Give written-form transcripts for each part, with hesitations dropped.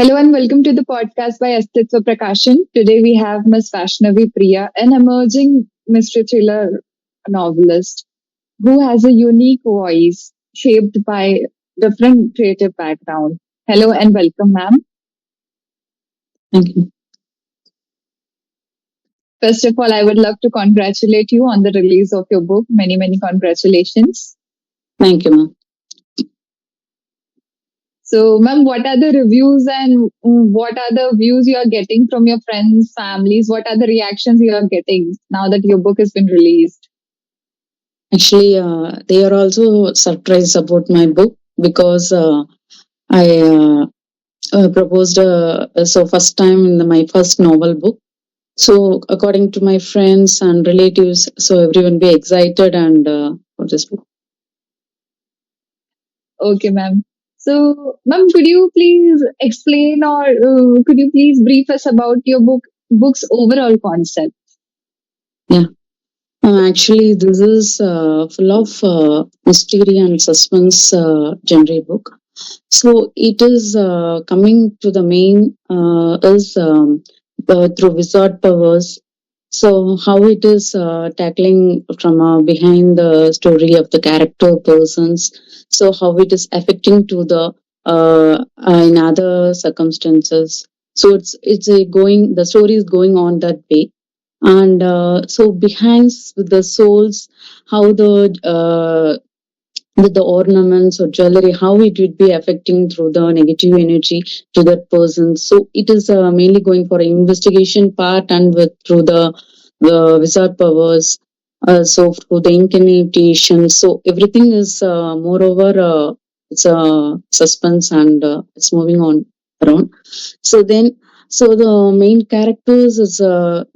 Hello and welcome to the podcast by Astitva Prakashan. Today we have Miss Vaishnavi Priyaa, an emerging mystery thriller novelist who has a unique voice shaped by different creative background. Hello and welcome, ma'am. Thank you. First of all, I would love to congratulate you on the release of your book. Many, many congratulations. Thank you, ma'am. So, ma'am, what are the reviews and what are the views you are getting from your friends, families? What are the reactions you are getting now that your book has been released? Actually, they are also surprised about my book because I proposed so first time in my first novel book. So according to my friends and relatives, so everyone be excited and for this book. Okay, ma'am. So, ma'am, could you please explain or could you please brief us about your book's overall concept? Yeah. Actually, this is full of mystery and suspense genre book. So it is coming to the main is through wizard powers. So how it is tackling from behind the story of the character persons. So how it is affecting to the in other circumstances. So it's a going the story is going on that way, and so behind the souls, how the with the ornaments or jewelry, how it would be affecting through the negative energy to that person. So it is mainly going for investigation part and with through the wizard powers. So through the incantation. So everything is moreover it's a suspense and it's moving on around. So then so the main characters is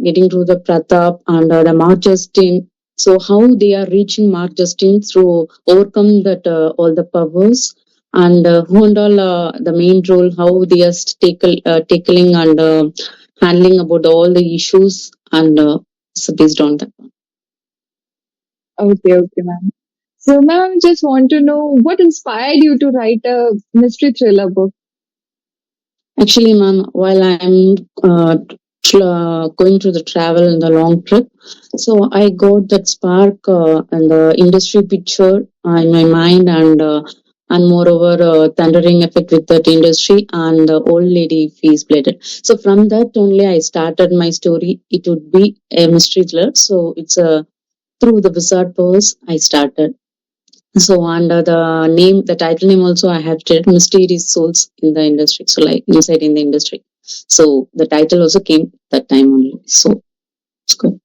getting through the Pratap and the Marjustin. So how they are reaching Mark Justin through overcome that all the powers, and who and all the main role, how they are tackling and handling about all the issues, and so based on that. Okay, ma'am. So, ma'am, just want to know what inspired you to write a mystery thriller book? Actually, ma'am, while I'm going to the travel in the long trip, so I got that spark and the industry picture in my mind, and moreover, thundering effect with that industry and the old lady face bladed. So from that only, I started my story. It would be a mystery thriller. So it's through the wizard pose I started. So under the name, the title name also I have said mysterious souls in the industry. So like inside in the industry. So the title also came that time only. So it's good.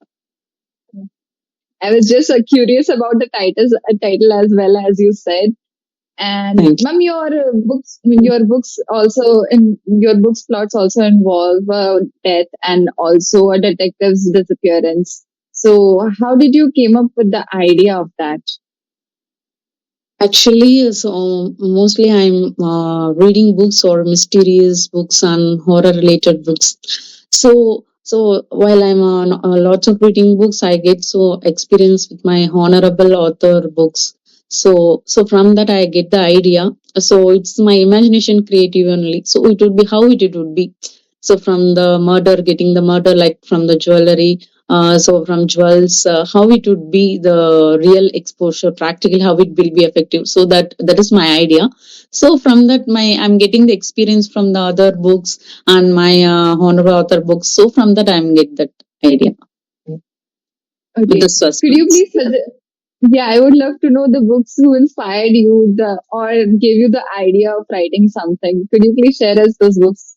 I was just curious about the title as well as you said. And Thank you. ma'am, your books plots also involve death and also a detective's disappearance. So how did you came up with the idea of that? Actually, so mostly I'm reading books or mysterious books and horror related books. So while I'm on lots of reading books, I get so experience with my honorable author books. So from that I get the idea. So it's my imagination creative only. So it would be how it would be. So from the murder, getting the murder like from the jewelry, so from jewels, how it would be the real exposure, practically how it will be effective. So that is my idea. So from that, my I'm getting the experience from the other books and my honorable author books. So from that, I'm get that idea with Okay. the Could you suspense. please yeah, I would love to know the books who inspired you the or gave you the idea of writing something. Could you please share us those books?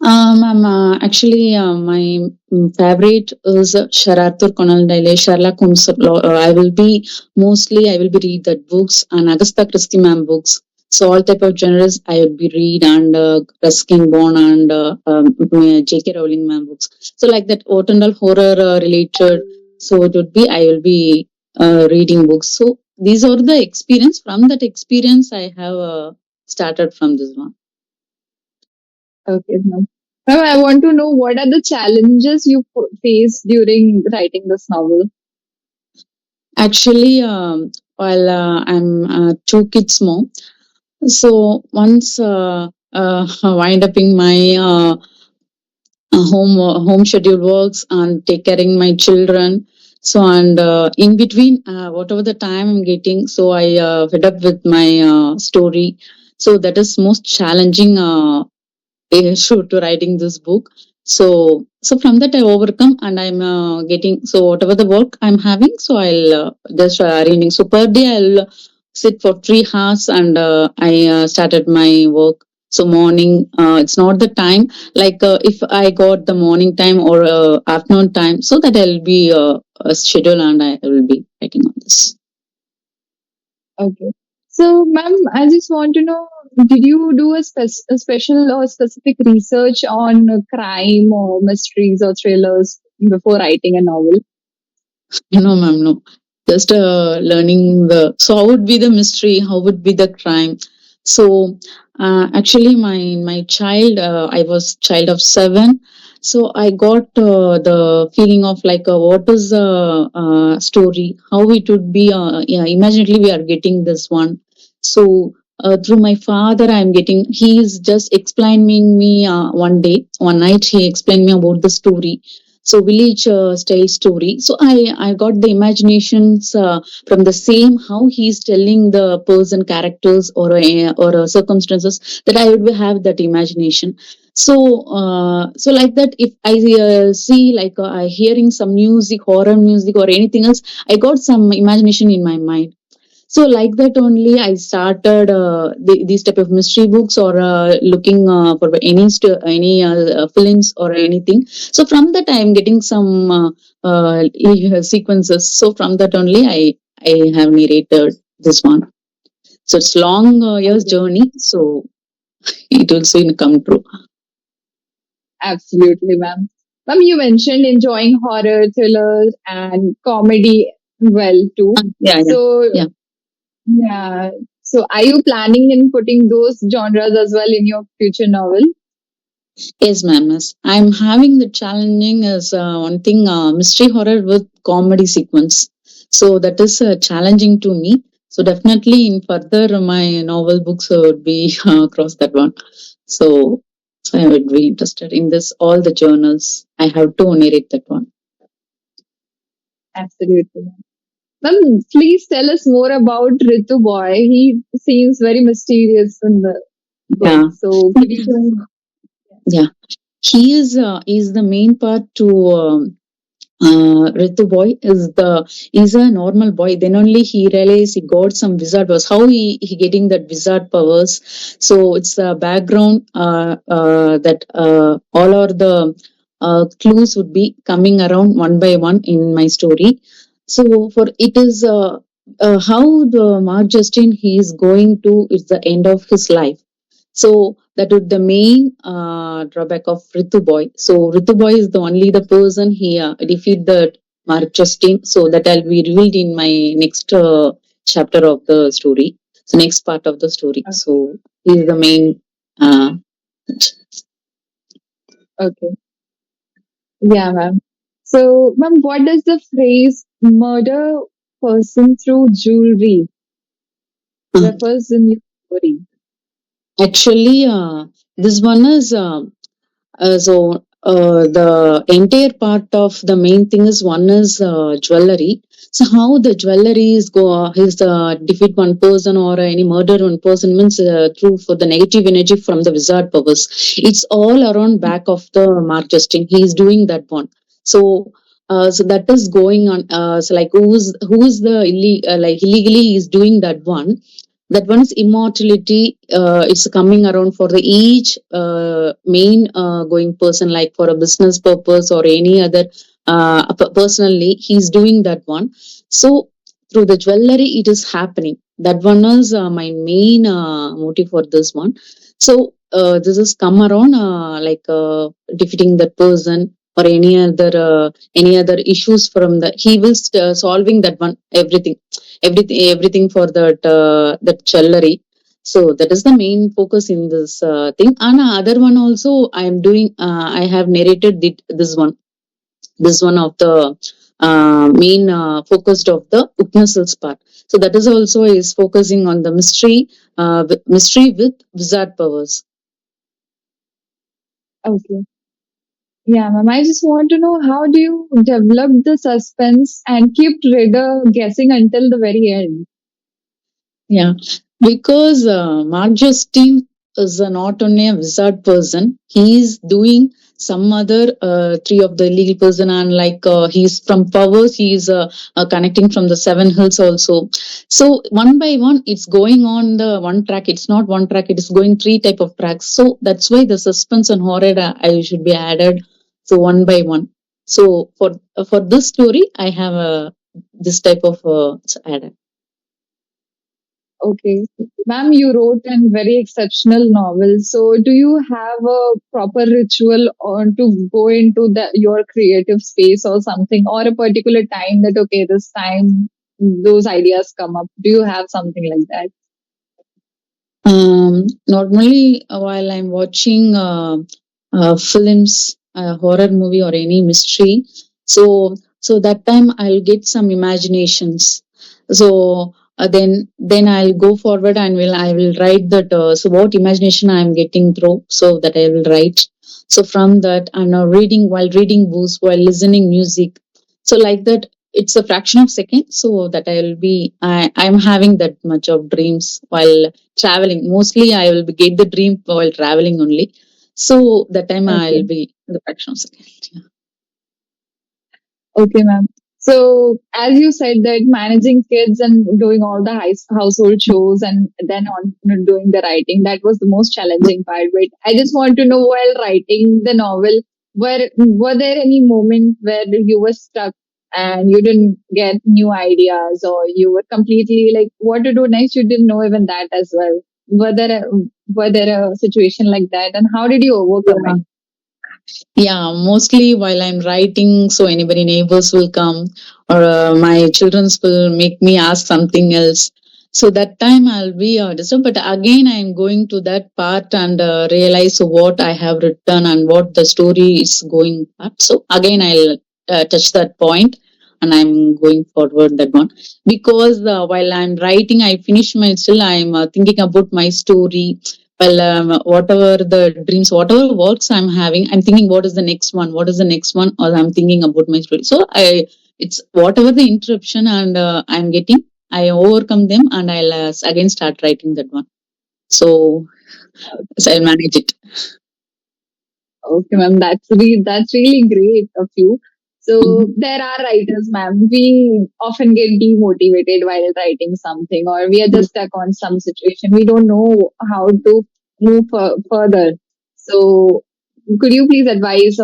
I'm actually my favorite is Sharathur Conal Dale, Sherlock Holmes. I will be mostly I will be read that books and Agatha Christie ma'am books. So all type of genres I would be read and Ruskin Bond and J.K. Rowling ma'am books. So like that what and all horror related. So it would be I will be reading books. So these are the experience. From that experience I have started from this one. Okay, ma'am. Ma'am, I want to know what are the challenges you faced during writing this novel? Actually, while I'm two kids mom, so once wind up in my home schedule works and take caring my children. So and in between whatever the time I'm getting, so I fed up with my story. So that is most challenging issue to writing this book. So from that I overcome, and I'm getting, so whatever the work I'm having, so I'll just reading. So per day I'll sit for 3 hours, and I started my work. So morning, it's not the time, like if I got the morning time or afternoon time, so that I'll be a schedule, and I will be writing on this. Okay. So, ma'am, I just want to know, did you do a special or specific research on crime or mysteries or thrillers before writing a novel? No, ma'am, no. Just learning the. So, how would be the mystery? How would be the crime? So, actually, my child, I was child of 7. So I got the feeling of like what is the story, how it would be. Yeah, imaginately we are getting this one. So through my father, I'm getting. He is just explaining me one day, one night. He explained me about the story. So village style story. So I got the imaginations from the same how he's telling the person characters or circumstances, that I would have that imagination. So like that, if I see like hearing some music, horror music or anything else, I got some imagination in my mind. So like that only I started these type of mystery books, or looking for any films or anything. So from that I am getting some sequences. So from that only I have narrated this one. So it's long years Okay. journey. So it will soon come true. Absolutely, ma'am. Ma'am, you mentioned enjoying horror, thrillers, and comedy well too. Yeah, yeah, So, yeah. yeah. So, are you planning in putting those genres as well in your future novel? Yes, ma'am. Yes. I'm having the challenging as one thing, mystery horror with comedy sequence. So that is challenging to me. So definitely in further my novel books would be across that one. So, so I would be interested in this. All the journals I have to narrate that one. Absolutely. Ma'am, please tell us more about Ritu Boy. He seems very mysterious in the book. Yeah. So, could you? Yeah. He is the main part to Ritu Boy is a normal boy. Then only he realized he got some wizard powers. How he getting that wizard powers? So it's a background that all are the clues would be coming around one by one in my story. So for it is how the Mark Justin he is going to. It's the end of his life. So that would the main drawback of Ritu Boy. So Ritu Boy is the only the person he defeat the Mark Justin. So that I'll be revealed in my next chapter of the story. So next part of the story. So he is the main. Uh, Okay. Yeah, ma'am. So, ma'am, what does the phrase murder person through jewelry uh, refers in your story? actually, this one is. So the entire part of the main thing is one is jewelry. So how the jewelry is go is defeat one person or any murder one person means through for the negative energy from the wizard powers. It's all around back of the Mark Justin. He is doing that one. So. So that is going on. So like who's the like illegally is doing that one, that one's immortality is coming around for the each main going person, like for a business purpose or any other personally he's doing that one. So through the jewelry it is happening. That one is my main motive for this one. So this is come around defeating that person or any other issues from the he will solving that one, everything for that jewelry. So that is the main focus in this thing. And other one also I am doing, I have narrated this one of the main focused of the Upnasals part. So that is also is focusing on the mystery with wizard powers. Okay. Yeah, ma'am. I just want to know how do you develop the suspense and keep reader guessing until the very end? Yeah, because Mark Justin is not only a wizard person, he's doing some other three of the legal person, and like he's from powers, he's connecting from the seven hills also. So one by one, it's going on the one track. It's not one track; it is going three type of tracks. So that's why the suspense and horror I should be added. So one by one. So for this story, I have this type of added. Okay. Ma'am, you wrote a very exceptional novel. So, do you have a proper ritual or to go into your creative space or something, or a particular time that, okay, this time those ideas come up? Do you have something like that? Normally, while I'm watching films, horror movie or any mystery, so that time I'll get some imaginations. So then I'll go forward and I will write that. So what imagination I'm getting through, so that I will write. So from that, I'm now reading while reading books, while listening music. So like that, it's a fraction of second. So that I will be, I'm having that much of dreams while traveling. Mostly I will be get the dream while traveling only. So that time I'll Okay. be the fraction of second. Yeah. Okay, ma'am. So, as you said that managing kids and doing all the household chores and then on doing the writing, that was the most challenging part. But I just want to know, while writing the novel, were there any moment where you were stuck and you didn't get new ideas, or you were completely like what to do next? You didn't know even that as well. Were there a situation like that, and how did you overcome it? Yeah, mostly while I'm writing, so anybody neighbors will come, or my childrens will make me ask something else. So that time I'll be disturbed. But again, I'm going to that part and realize what I have written and what the story is going at. So again, I'll touch that point and I'm going forward that one, because while I'm writing, I finish my still I'm thinking about my story. Well, whatever the dreams, whatever works I'm having, I'm thinking what is the next one, what is the next one, or I'm thinking about my story. So it's whatever the interruption and I'm getting, I overcome them and I'll again start writing that one. So I'll manage it. Okay, ma'am, that's really great of you. So Mhm. there are writers, ma'am. We often get demotivated while writing something, or we are just stuck on some situation. We don't know how to move further. So could you please advise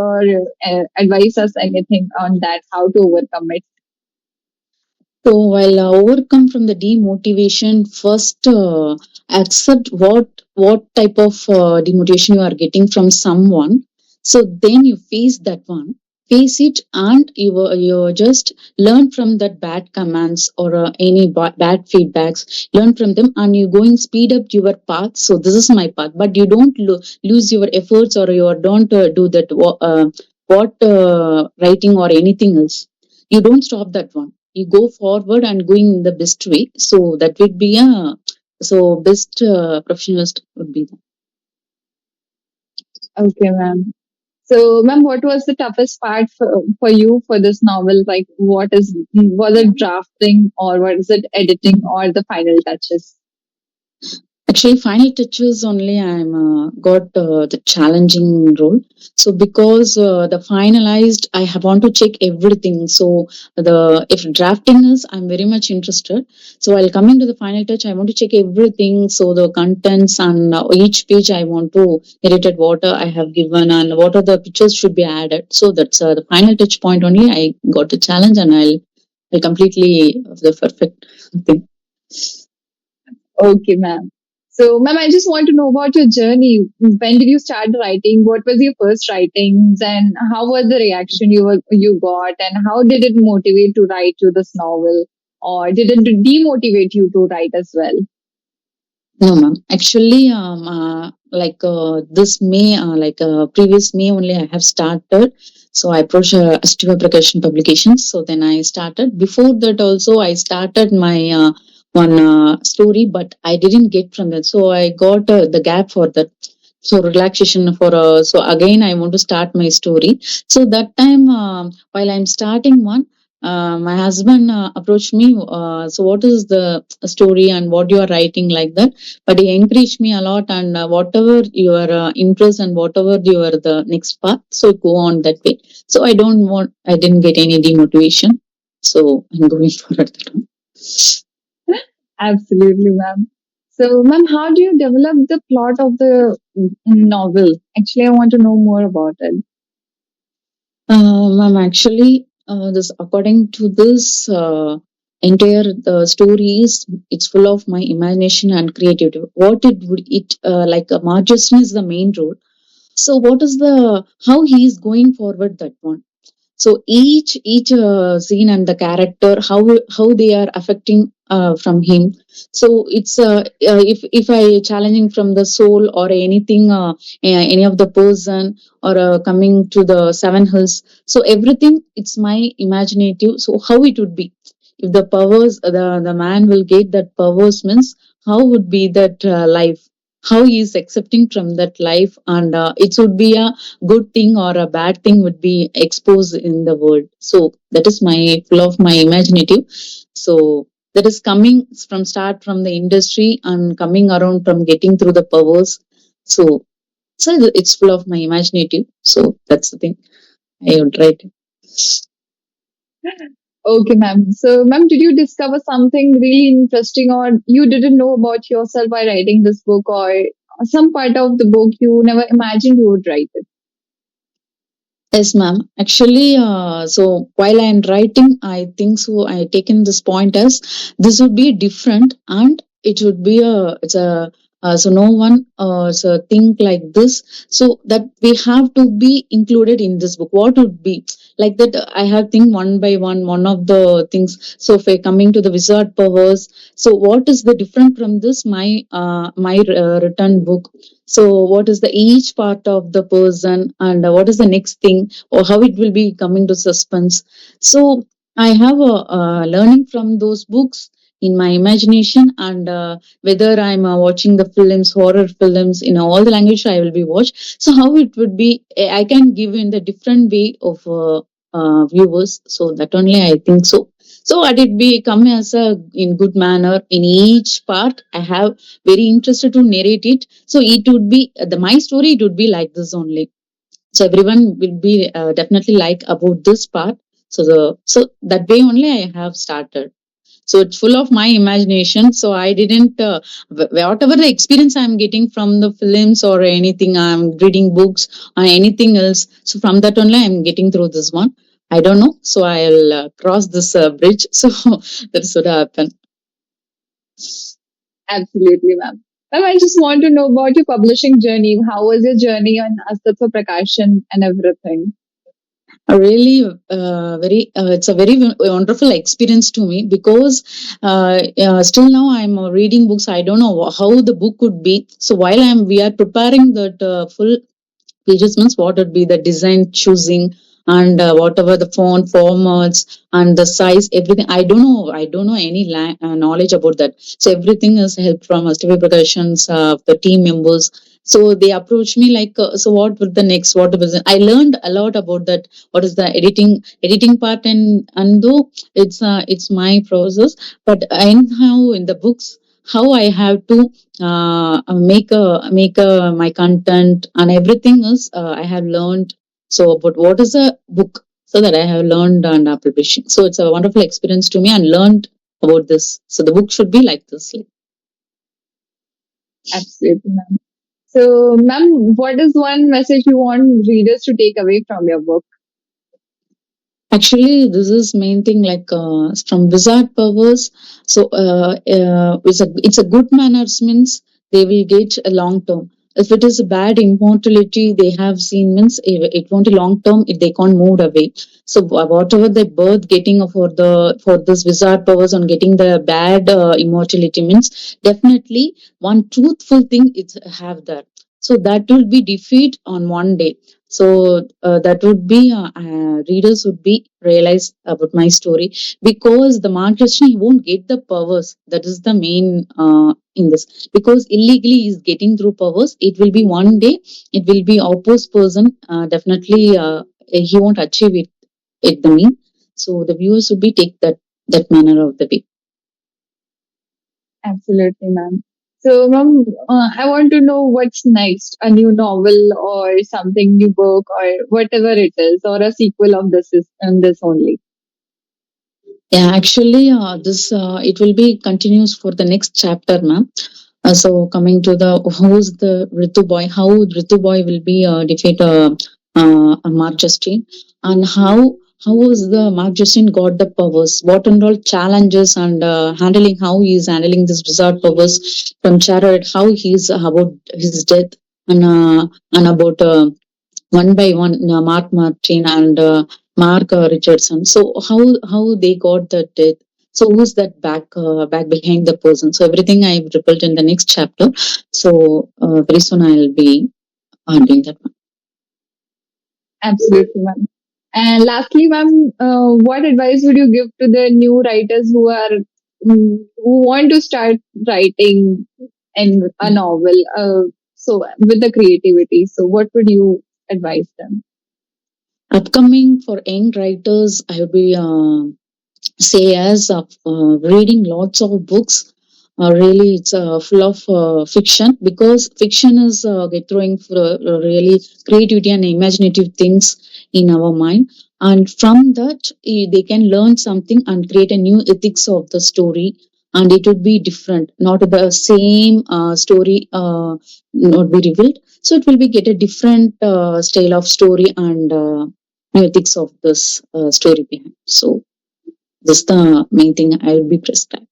us anything on that? How to overcome it? So while overcome from the demotivation, first accept what type of demotivation you are getting from someone. So then you face that one, face it, and you just learn from that bad commands or any bad feedbacks. Learn from them, and you going speed up your path. So this is my path, but you don't lose your efforts, or you don't do that what writing or anything else. You don't stop that one, you go forward and going in the best way. So that would be a so best professionalist would be that. Okay, ma'am. So, ma'am, what was the toughest part for you for this novel? Like, was it drafting, or was it editing, or the final touches? Actually, final touches only. I'm got the challenging role. So because the finalized, I have want to check everything. So the if drafting is, I'm very much interested. So while coming to the final touch, I want to check everything. So the contents and each page, I want to edited what I have given and what are the pictures should be added. So that's the final touch point only. I got the challenge and I'll completely the perfect thing. Okay, ma'am. So, ma'am, I just want to know about your journey. When did you start writing? What was your first writings, and how was the reaction you got, and how did it motivate to write you this novel, or did it demotivate you to write as well? No, ma'am. Actually, like this May, previous May only, I have started. So I approached Sidra Roy Publications. So then I started. Before that, also I started my one story, but I didn't get from that. So I got the gap for that. so relaxation for so again I want to start my story. So that time while I'm starting one, my husband approached me, so what is the story and what you are writing, like that. But he encouraged me a lot, and whatever your interest and whatever your the next path, so go on that way. So I didn't get any demotivation, so I'm going for it. Absolutely, ma'am. So, ma'am, how do you develop the plot of the novel? Actually, I want to know more about it. Ma'am, actually, this according to this entire the stories, it's full of my imagination and creativity. What it would it like Marjustin is the main role. So, what is the how he is going forward that one? So each scene and the character, how they are affecting from him. So it's if I challenging from the soul or anything, any of the person, or coming to the seven hills, so everything it's my imaginative. So how it would be if the powers, the man will get that powers, means how would be that life, how he is accepting from that life, and it would be a good thing or a bad thing would be exposed in the world. So that is my full of my imaginative. So that is coming from start from the industry and coming around from getting through the powers. So it's full of my imaginative. So that's the thing I would write. Okay, ma'am. So, ma'am, did you discover something really interesting or you didn't know about yourself by writing this book, or some part of the book you never imagined you would write it? Yes, ma'am. Actually, so while I am writing, I think so. I taken this point as this would be different, and it would be a it's a so no one so think like this. So that we have to be included in this book. What would be like that? I have think one by one. One of the things. So if I coming to the wizard powers, so what is the different from this my written book? So what is the each part of the person, and what is the next thing, or how it will be coming to suspense. So I have a, learning from those books in my imagination, and whether I'm watching the films, horror films in all the language I will be watched. So how it would be, I can give in the different way of viewers. So that only I think so. So let it be come as a in good manner in each part. I have very interested to narrate it. So it would be the my story. It would be like this only. So everyone will be definitely like about this part. So that way only I have started. So it's full of my imagination. So I didn't whatever the experience I'm getting from the films or anything, I'm reading books or anything else. So from that only I'm getting through this one. I don't know, so I'll cross this bridge. So that's what happened. Absolutely, ma'am. Ma'am, I just want to know about your publishing journey. How was your journey on Astatva Prakashan and everything? Really very it's a very wonderful experience to me, because still now I'm reading books. I don't know how the book could be. So while we are preparing that full pages, means what would be the design choosing, and whatever the font formats and the size, everything. I don't know any knowledge about that. So everything is help from STV Productions, the team members. So they approach me like, so what would the next, what was I learned a lot about that, what is the editing part. And though it's my process, but anyhow in the books, how I have to make a my content and everything is I have learned. So but what is a book, so that I have learned and publishing. So it's a wonderful experience to me and learned about this. So the book should be like this. Absolutely, ma'am. So, ma'am, what is one message you want readers to take away from your book? Actually, this is main thing, like from wizard powers. So it's a good manners, means they will get a long term. If it is a bad immortality they have seen, means it won't be long term if they can't move away. So whatever the birth getting for this wizard powers on getting the bad immortality, means definitely one truthful thing is have that. So that will be defeat on one day. So that would be readers would be realize about my story, because the Mark Justin, he won't get the powers. That is the main in this, because illegally he's getting through powers. It will be one day, it will be opposed person. Definitely, he won't achieve it at the mean. So the viewers would be take that manner of the way. Absolutely, ma'am. So, ma'am, I want to know what's next. A new novel or something new book or whatever it is, or a sequel of this is this only. Yeah, actually, this it will be continues for the next chapter, ma'am. So coming to the who's the Ritu Boy, how Ritu Boy will be defeat Mark Justin, and how was the Mark Justin got the powers, what and all challenges, and handling how he is handling this wizard powers from chariot, how he's about his death, and about one by one, Mark Martin and Mark Richardson. So how they got the death? So who's that back behind the person? So everything I've revealed in the next chapter. So very soon I'll be doing that one. Absolutely, ma'am. And lastly, ma'am, what advice would you give to the new writers who are who want to start writing in a novel? So with the creativity, so what would you advise them? Upcoming for young writers, I will be say as reading lots of books. Really, it's full of fiction, because fiction is get throwing for really creativity and imaginative things in our mind, and from that they can learn something and create a new ethics of the story, and it would be different, not the same story, not be revealed. So it will be get a different style of story and new ethics of this story behind. So that's the main thing I will be prescribed.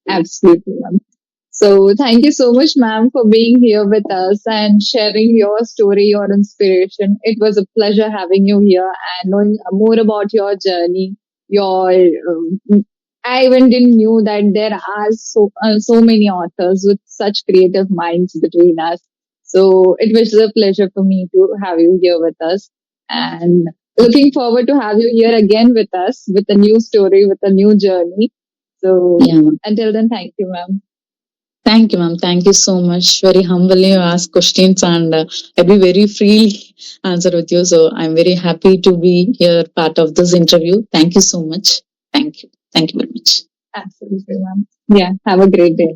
Absolutely, ma'am. So thank you so much, ma'am, for being here with us and sharing your story, your inspiration. It was a pleasure having you here and knowing more about your journey. Your I even didn't knew that there are so many authors with such creative minds between us. So it was a pleasure for me to have you here with us, and looking forward to have you here again with us with a new story, with a new journey. So Yeah. until then, thank you, ma'am. Thank you, ma'am. Thank you so much. Very humbly you ask questions, and I'll be very freely answer with you. So I'm very happy to be here, part of this interview. Thank you so much. Thank you. Thank you very much. Absolutely, ma'am. Yeah, have a great day.